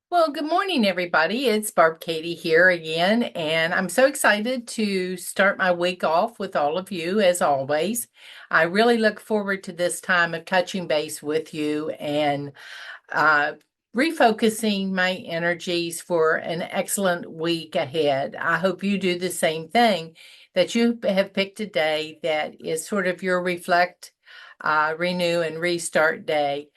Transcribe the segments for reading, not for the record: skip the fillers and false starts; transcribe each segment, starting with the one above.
Well, good morning, everybody. It's Barb Katie here again, and I'm so excited to start my week off with all of you, as always. I really look forward to this time of touching base with you and uh, refocusing my energies for an excellent week ahead. I hope you do the same thing, that you have picked a day that is sort of your reflect, renew, and restart day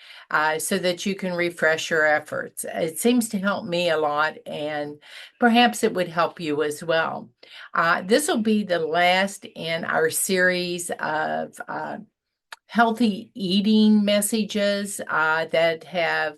so that you can refresh your efforts. It seems to help me a lot, and perhaps it would help you as well. This will be the last in our series of healthy eating messages that have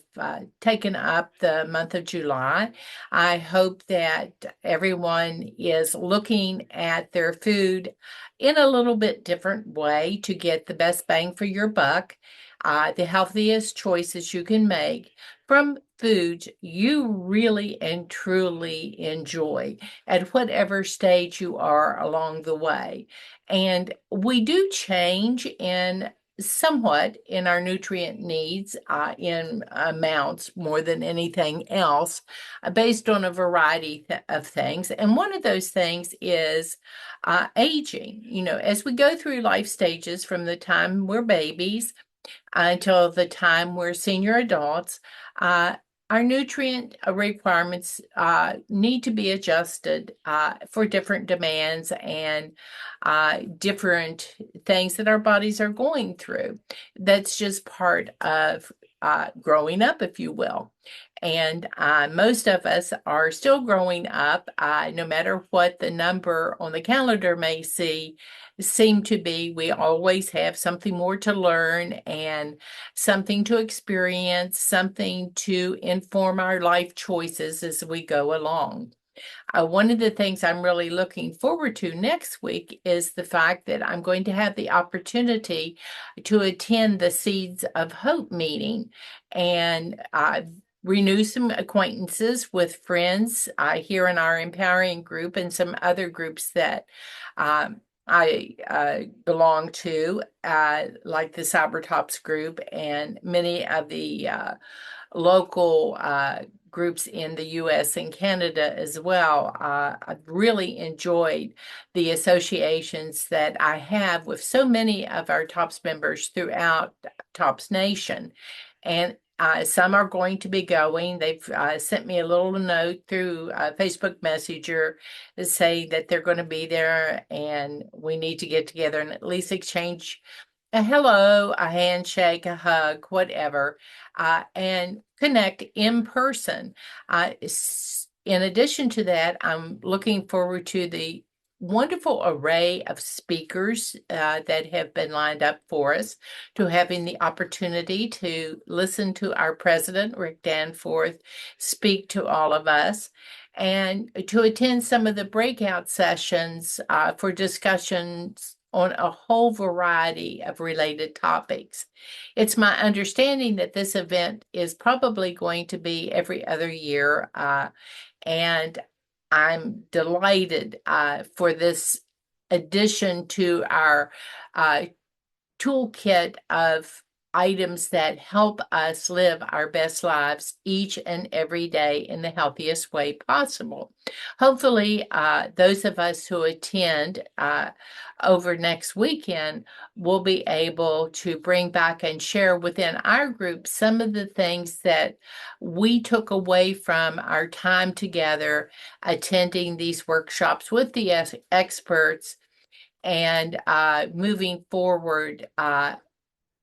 taken up the month of July. I hope that everyone is looking at their food in a little bit different way to get the best bang for your buck, the healthiest choices you can make from foods you really and truly enjoy at whatever stage you are along the way. And we do change in somewhat in our nutrient needs in amounts more than anything else, based on a variety of things. And one of those things is aging. As we go through life stages from the time we're babies until the time we're senior adults, uh, our nutrient requirements need to be adjusted for different demands and different things that our bodies are going through. That's just part of growing up, if you will. And most of us are still growing up, no matter what the number on the calendar may seem to be. We always have something more to learn and something to experience, something to inform our life choices as we go along. One of the things I'm really looking forward to next week is the fact that I'm going to have the opportunity to attend the Seeds of Hope meeting and renew some acquaintances with friends here in our empowering group and some other groups that I belong to, like the Cybertops group and many of the local groups in the US and Canada as well. I've really enjoyed the associations that I have with so many of our TOPS members throughout TOPS Nation. And some are going to be going. They've sent me a little note through Facebook Messenger to say that they're going to be there and we need to get together and at least exchange a hello, a handshake, a hug, whatever, and connect in person. In addition to that, I'm looking forward to the wonderful array of speakers that have been lined up for us, to having the opportunity to listen to our president, Rick Danforth, speak to all of us, and to attend some of the breakout sessions for discussions on a whole variety of related topics. It's my understanding that this event is probably going to be every other year, and I'm delighted for this addition to our uh, toolkit of items that help us live our best lives each and every day in the healthiest way possible. Hopefully, those of us who attend over next weekend will be able to bring back and share within our group some of the things that we took away from our time together attending these workshops with the experts and moving forward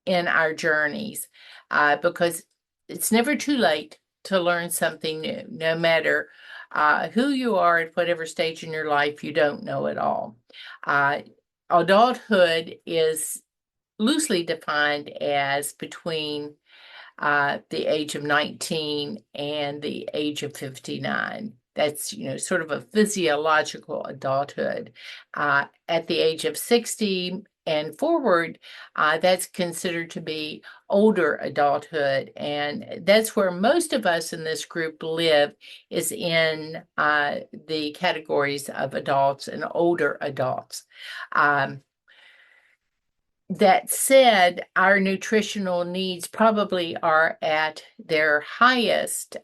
in our journeys, because it's never too late to learn something new. No matter who you are at whatever stage in your life, you don't know it all. Uh, Adulthood is loosely defined as between the age of 19 and the age of 59. That's, sort of a physiological adulthood. At the age of 60 and forward, that's considered to be older adulthood. And that's where most of us in this group live, is in the categories of adults and older adults. Um, That said, our nutritional needs probably are at their highest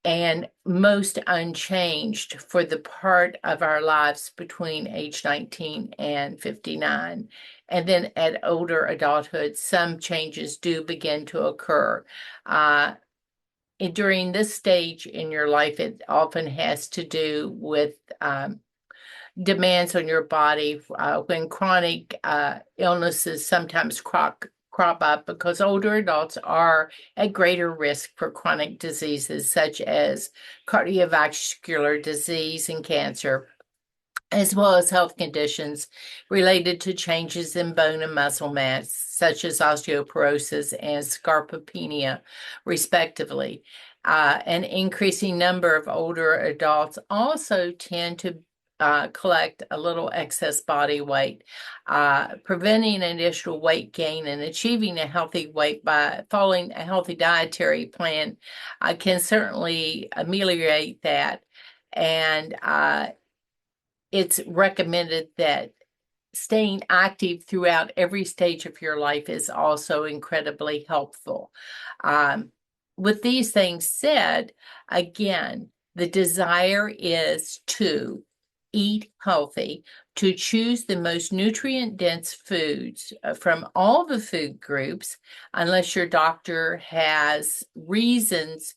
and most unchanged for the part of our lives between age 19 and 59. And then at older adulthood, some changes do begin to occur. During this stage in your life, it often has to do with demands on your body when chronic illnesses sometimes crop up because older adults are at greater risk for chronic diseases such as cardiovascular disease and cancer, as well as health conditions related to changes in bone and muscle mass, such as osteoporosis and sarcopenia, respectively. An increasing number of older adults also tend to collect a little excess body weight, preventing additional weight gain and achieving a healthy weight by following a healthy dietary plan can certainly ameliorate that. And it's recommended that staying active throughout every stage of your life is also incredibly helpful. With these things said, again, the desire is to eat healthy, to choose the most nutrient-dense foods from all the food groups, unless your doctor has reasons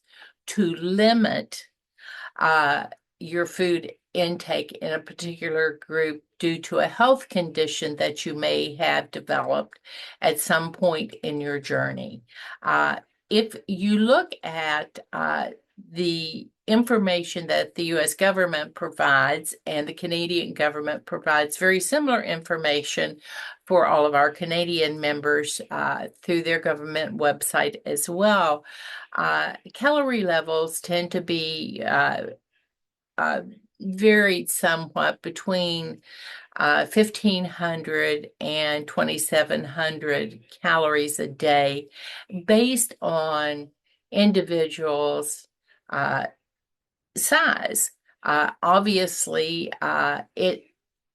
to limit your food intake in a particular group due to a health condition that you may have developed at some point in your journey. If you look at the information that the US government provides, and the Canadian government provides very similar information for all of our Canadian members through their government website as well, calorie levels tend to be varied somewhat between 1,500 and 2,700 calories a day based on individuals' size. Obviously, it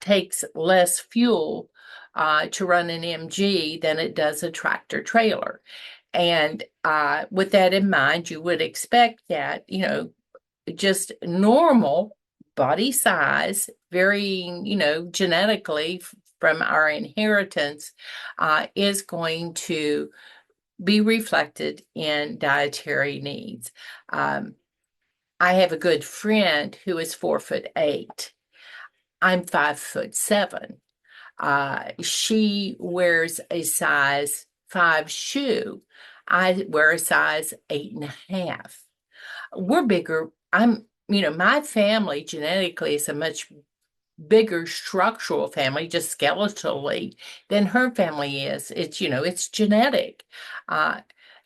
takes less fuel to run an MG than it does a tractor trailer. And with that in mind, you would expect that, just normal body size, varying, genetically from our inheritance, is going to be reflected in dietary needs. I have a good friend who is 4'8". I'm 5'7". She wears a size 5 shoe. I wear a size 8.5. We're bigger. My family genetically is a much bigger structural family, just skeletally, than her family is. It's genetic.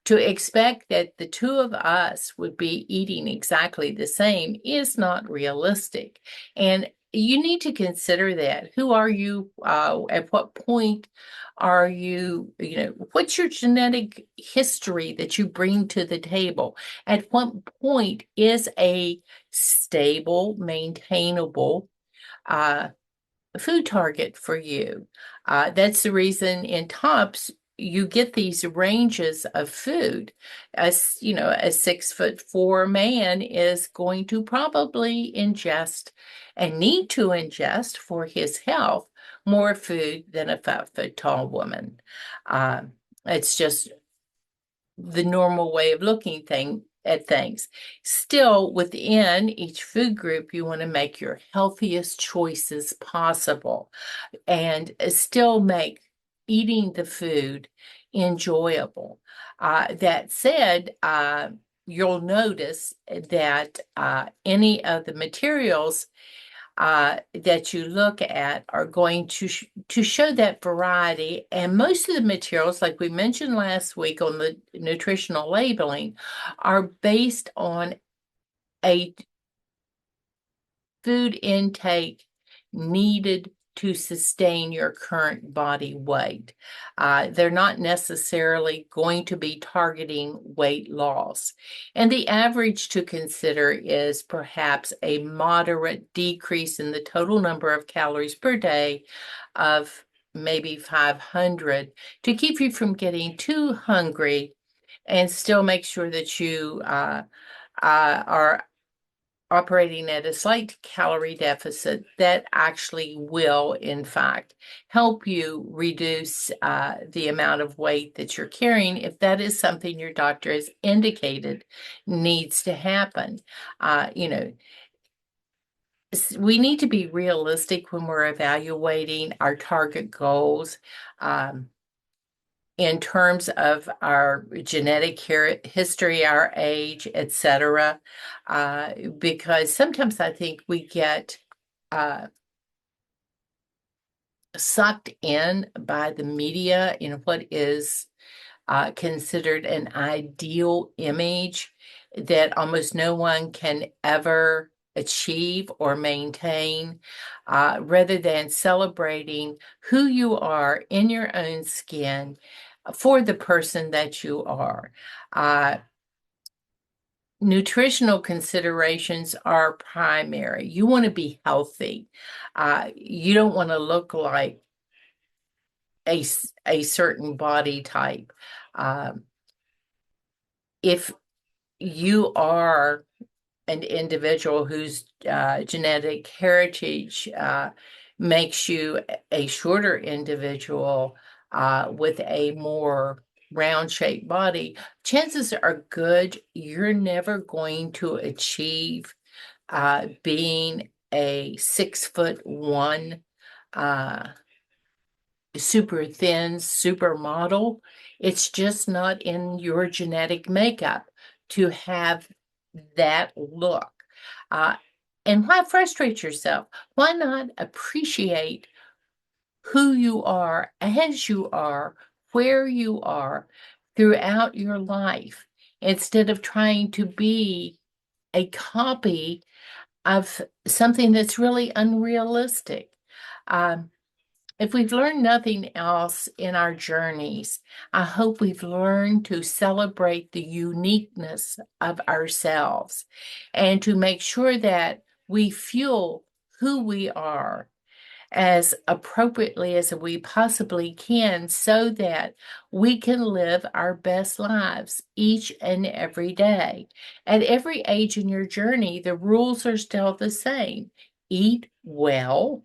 To expect that the two of us would be eating exactly the same is not realistic. And you need to consider that. Who are you? At what point are you, what's your genetic history that you bring to the table? At what point is a stable, maintainable food target for you? That's the reason in TOPS you get these ranges of food. As a 6'4" man is going to probably ingest and need to ingest for his health more food than a 5 foot tall woman. It's just the normal way of looking at things. Still, within each food group, you want to make your healthiest choices possible and still make eating the food enjoyable. That said, you'll notice that any of the materials that you look at are going to show that variety. And most of the materials, like we mentioned last week on the nutritional labeling, are based on a food intake needed to sustain your current body weight. They're not necessarily going to be targeting weight loss. And the average to consider is perhaps a moderate decrease in the total number of calories per day of maybe 500 to keep you from getting too hungry and still make sure that you are operating at a slight calorie deficit that actually will, in fact, help you reduce the amount of weight that you're carrying if that is something your doctor has indicated needs to happen. You know, we need to be realistic when we're evaluating our target goals. In terms of our genetic history, our age, etc., because sometimes I think we get sucked in by the media in what is considered an ideal image that almost no one can ever achieve or maintain, rather than celebrating who you are in your own skin for the person that you are. Nutritional considerations are primary. You want to be healthy. You don't want to look like a certain body type. If you are an individual whose genetic heritage makes you a shorter individual with a more round-shaped body, chances are good you're never going to achieve being a 6'1" super thin supermodel. It's just not in your genetic makeup to have that look. Uh, and why frustrate yourself? Why not appreciate who you are as you are, where you are throughout your life, instead of trying to be a copy of something that's really unrealistic? Um, if we've learned nothing else in our journeys, I hope we've learned to celebrate the uniqueness of ourselves and to make sure that we fuel who we are as appropriately as we possibly can so that we can live our best lives each and every day. At every age in your journey, the rules are still the same. Eat well,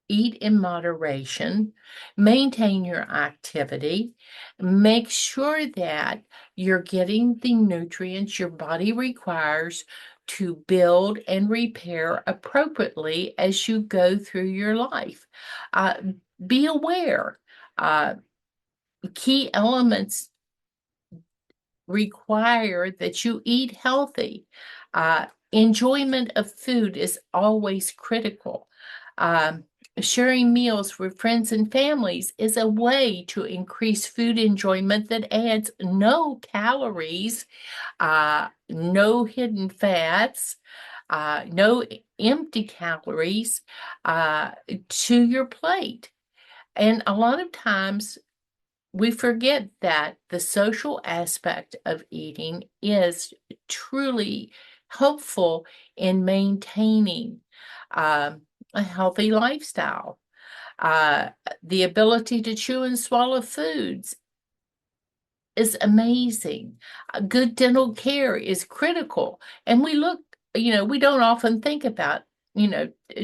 eat in moderation, maintain your activity, make sure that you're getting the nutrients your body requires to build and repair appropriately as you go through your life. Uh, be aware. Uh, Key elements require that you eat healthy. Enjoyment of food is always critical. Um, Sharing meals with friends and families is a way to increase food enjoyment that adds no calories, no hidden fats, no empty calories to your plate. And a lot of times we forget that the social aspect of eating is truly helpful in maintaining um, a healthy lifestyle. Uh, the ability to chew and swallow foods is amazing. Good dental care is critical. And we don't often think about,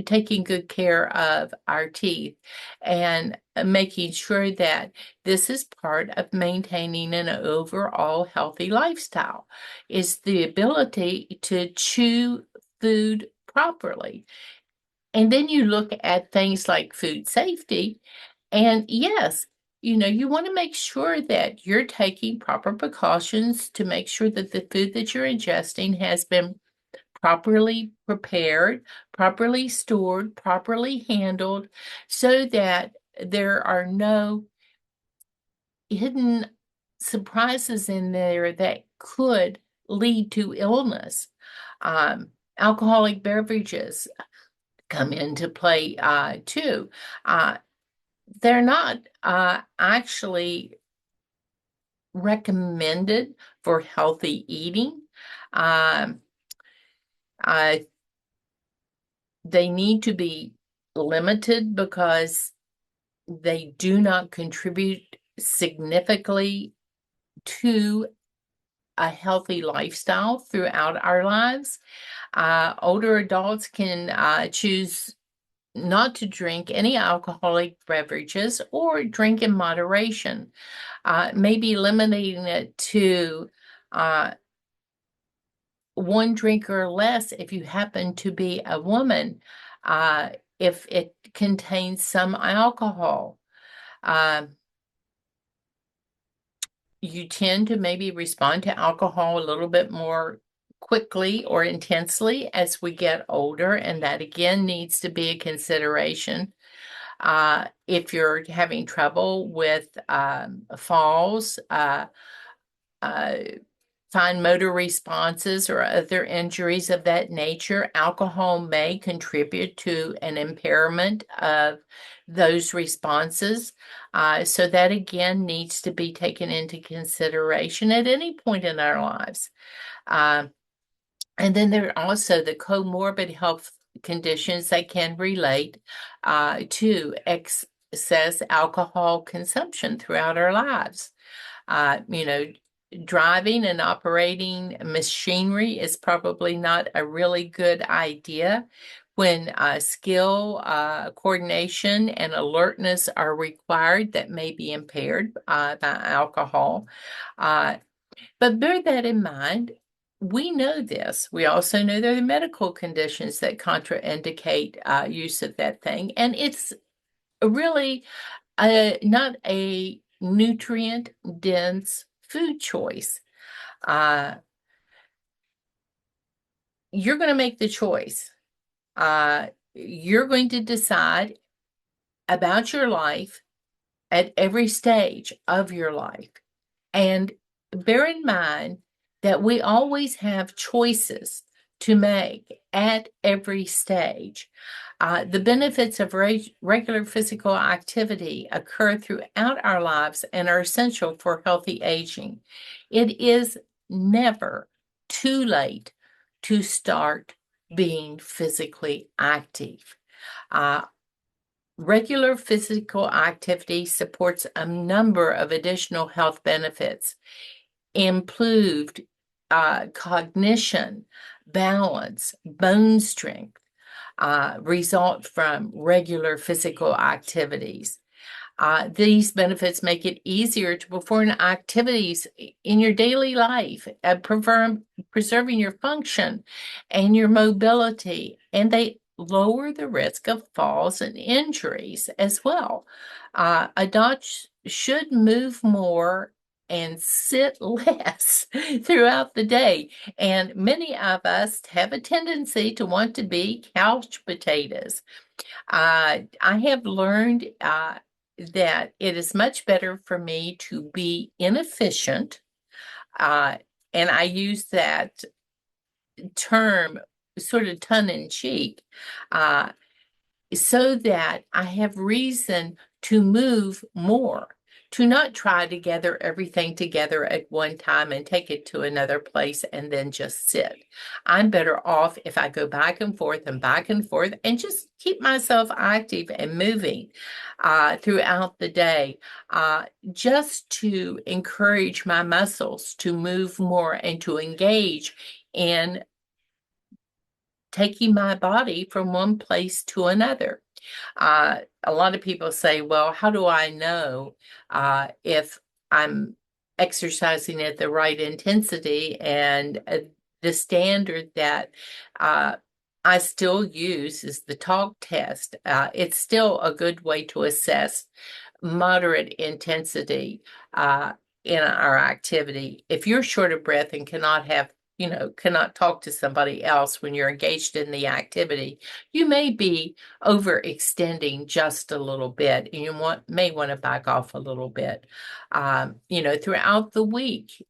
taking good care of our teeth and making sure that this is part of maintaining an overall healthy lifestyle, is the ability to chew food properly. And then you look at things like food safety, and yes, you want to make sure that you're taking proper precautions to make sure that the food that you're ingesting has been properly prepared, properly stored, properly handled, so that there are no hidden surprises in there that could lead to illness. Alcoholic beverages come into play too. Uh, they're not actually recommended for healthy eating. Um, I, they need to be limited because They do not contribute significantly to a healthy lifestyle throughout our lives. Older adults can choose not to drink any alcoholic beverages or drink in moderation, maybe limiting it to one drink or less if you happen to be a woman, if it contains some alcohol. You tend to maybe respond to alcohol a little bit more quickly or intensely as we get older, and that again needs to be a consideration. If you're having trouble with falls, fine motor responses, or other injuries of that nature, alcohol may contribute to an impairment of those responses. So that again needs to be taken into consideration at any point in our lives. And then there are also the comorbid health conditions that can relate to excess alcohol consumption throughout our lives. Driving and operating machinery is probably not a really good idea when skill, coordination, and alertness are required that may be impaired by alcohol. But bear that in mind. We know this. We also know there are medical conditions that contraindicate use of that thing. And it's really not a nutrient dense food choice. You're going to make the choice. You're going to decide about your life at every stage of your life. And bear in mind that we always have choices to make at every stage. The benefits of regular physical activity occur throughout our lives and are essential for healthy aging. It is never too late to start being physically active. Regular physical activity supports a number of additional health benefits, improved cognition, balance, bone strength, result from regular physical activities. These benefits make it easier to perform activities in your daily life, preserving your function and your mobility, and they lower the risk of falls and injuries as well. Adults should move more and sit less throughout the day. And many of us have a tendency to want to be couch potatoes. I have learned that it is much better for me to be inefficient. And I use that term sort of tongue in cheek, so that I have reason to move more, to not try to gather everything together at one time and take it to another place and then just sit. I'm better off if I go back and forth and just keep myself active and moving throughout the day, just to encourage my muscles to move more and to engage in taking my body from one place to another. A lot of people say, well, how do I know if I'm exercising at the right intensity? And the standard that I still use is the talk test. It's still a good way to assess moderate intensity in our activity. If you're short of breath and cannot talk to somebody else when you're engaged in the activity, you may be overextending just a little bit, and you may want to back off a little bit. Throughout the week,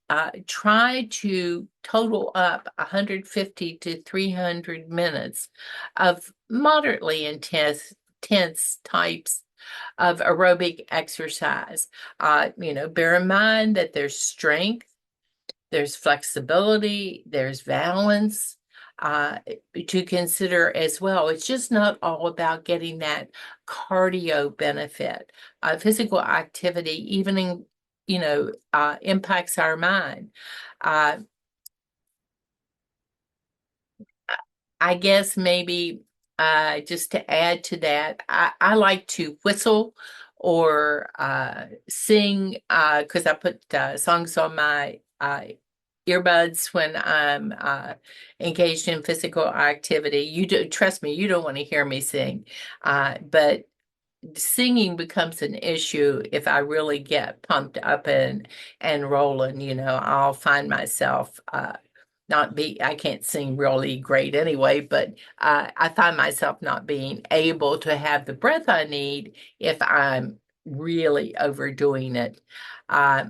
try to total up 150 to 300 minutes of moderately intense types of aerobic exercise. Bear in mind that there's strength, there's flexibility, there's balance, uh, to consider as well. It's just not all about getting that cardio benefit. Physical activity, even in, impacts our mind. Uh, I guess maybe just to add to that, I like to whistle or sing because I put songs on my earbuds when I'm engaged in physical activity. You do, trust me, you don't want to hear me sing, but singing becomes an issue if I really get pumped up and rolling. I'll find myself not be I can't sing really great anyway, but I find myself not being able to have the breath I need if I'm really overdoing it. Uh,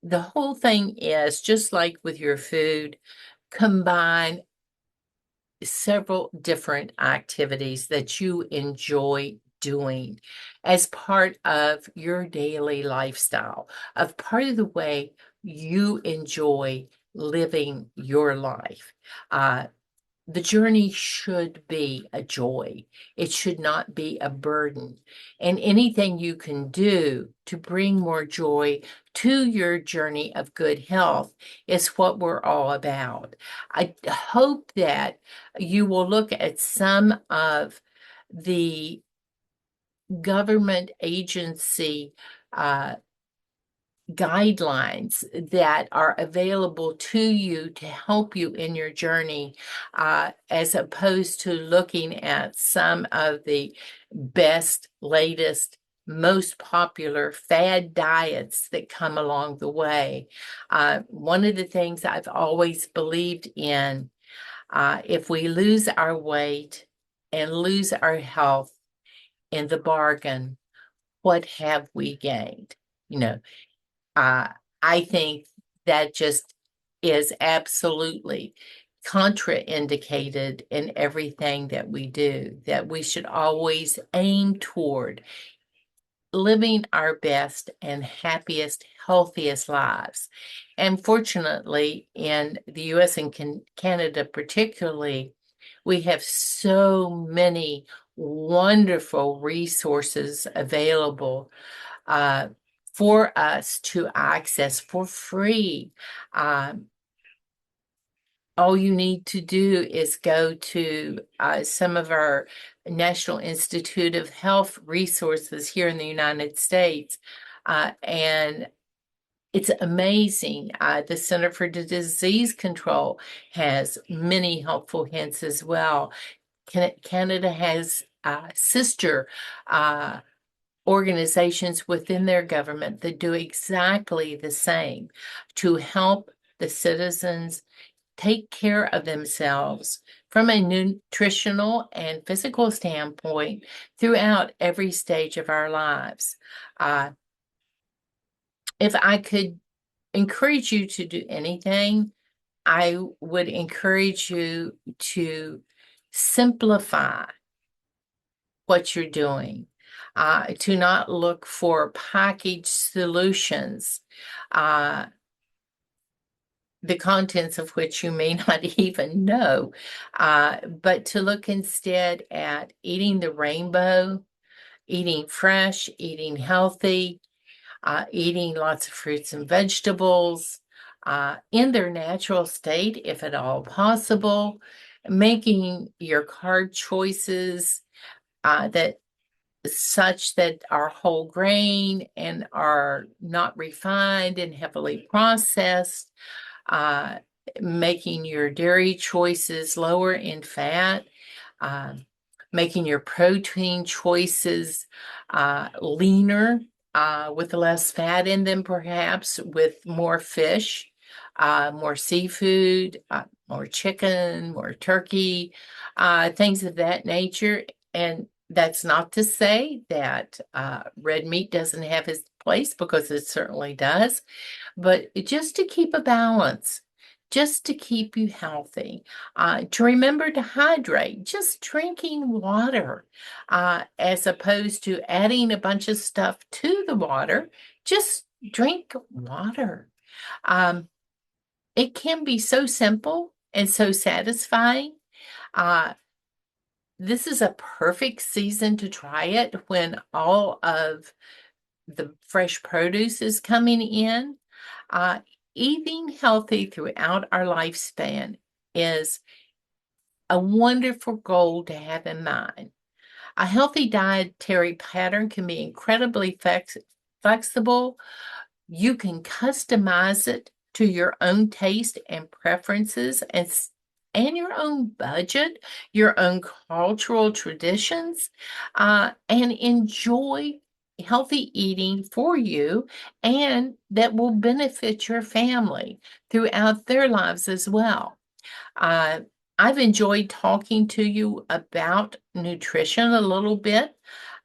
the whole thing is just like with your food, combine several different activities that you enjoy doing as part of your daily lifestyle, of part of the way you enjoy living your life. Uh, the journey should be a joy. It should not be a burden. And anything you can do to bring more joy to your journey of good health is what we're all about. I hope that you will look at some of the government agency uh, guidelines that are available to you to help you in your journey, as opposed to looking at some of the best, latest, most popular fad diets that come along the way. One of the things I've always believed in, if we lose our weight and lose our health in the bargain, what have we gained? You know, uh, I think that just is absolutely contraindicated in everything that we do, that we should always aim toward living our best and happiest, healthiest lives. And fortunately, in the US and Canada particularly, we have so many wonderful resources available uh, for us to access for free. Um, all you need to do is go to some of our National Institute of Health resources here in the United States, and it's amazing. The Center for Disease Control has many helpful hints as well. Canada has sister organizations within their government that do exactly the same to help the citizens take care of themselves from a nutritional and physical standpoint throughout every stage of our lives. Uh, if I could encourage you to do anything, I would encourage you to simplify what you're doing, to not look for packaged solutions, uh, the contents of which you may not even know, but to look instead at eating the rainbow, eating fresh, eating healthy, eating lots of fruits and vegetables in their natural state, if at all possible, making your carb choices that such that are whole grain and are not refined and heavily processed, uh, making your dairy choices lower in fat, uh, making your protein choices leaner, with less fat in them, perhaps with more fish, more seafood, more chicken, more turkey, things of that nature. And that's not to say that red meat doesn't have its place, because it certainly does, but just to keep a balance, just to keep you healthy, to remember to hydrate, just drinking water, as opposed to adding a bunch of stuff to the water. Just drink water. Um, it can be so simple, and so satisfying. Uh, this is a perfect season to try it when all of the fresh produce is coming in. Uh, Eating healthy throughout our lifespan is a wonderful goal to have in mind. A healthy dietary pattern can be incredibly flexible. You can customize it to your own taste and preferences and your own budget, your own cultural traditions, and enjoy healthy eating for you and that will benefit your family throughout their lives as well. Uh, I've enjoyed talking to you about nutrition a little bit.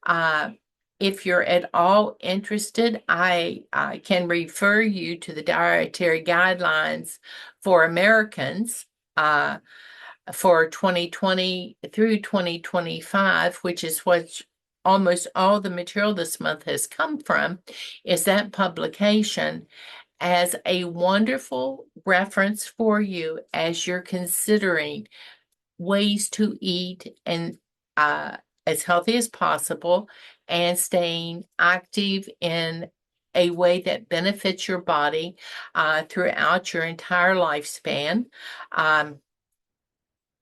Uh, if you're at all interested, I can refer you to the Dietary Guidelines for Americans uh, for 2020 through 2025, which is what almost all the material this month has come from, is that publication as a wonderful reference for you as you're considering ways to eat and uh, as healthy as possible and staying active in a way that benefits your body throughout your entire lifespan. Um,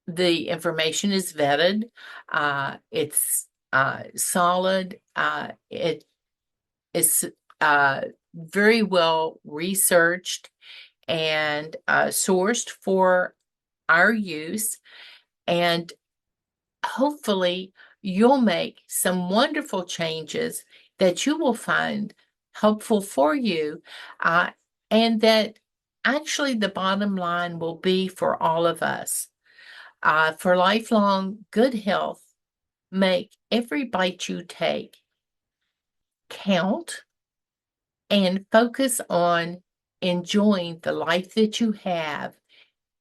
the information is vetted. It's solid. It is very well researched and sourced for our use. And hopefully, you'll make some wonderful changes that you will find helpful for you, uh, and that actually the bottom line will be for all of us. For lifelong good health, make every bite you take count and focus on enjoying the life that you have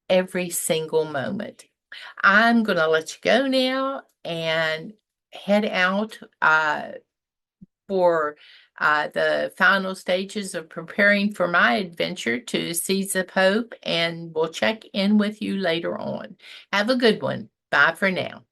every single moment. I'm going to let you go now and head out for the final stages of preparing for my adventure to Seeds of Hope, and we'll check in with you later on. Have a good one. Bye for now.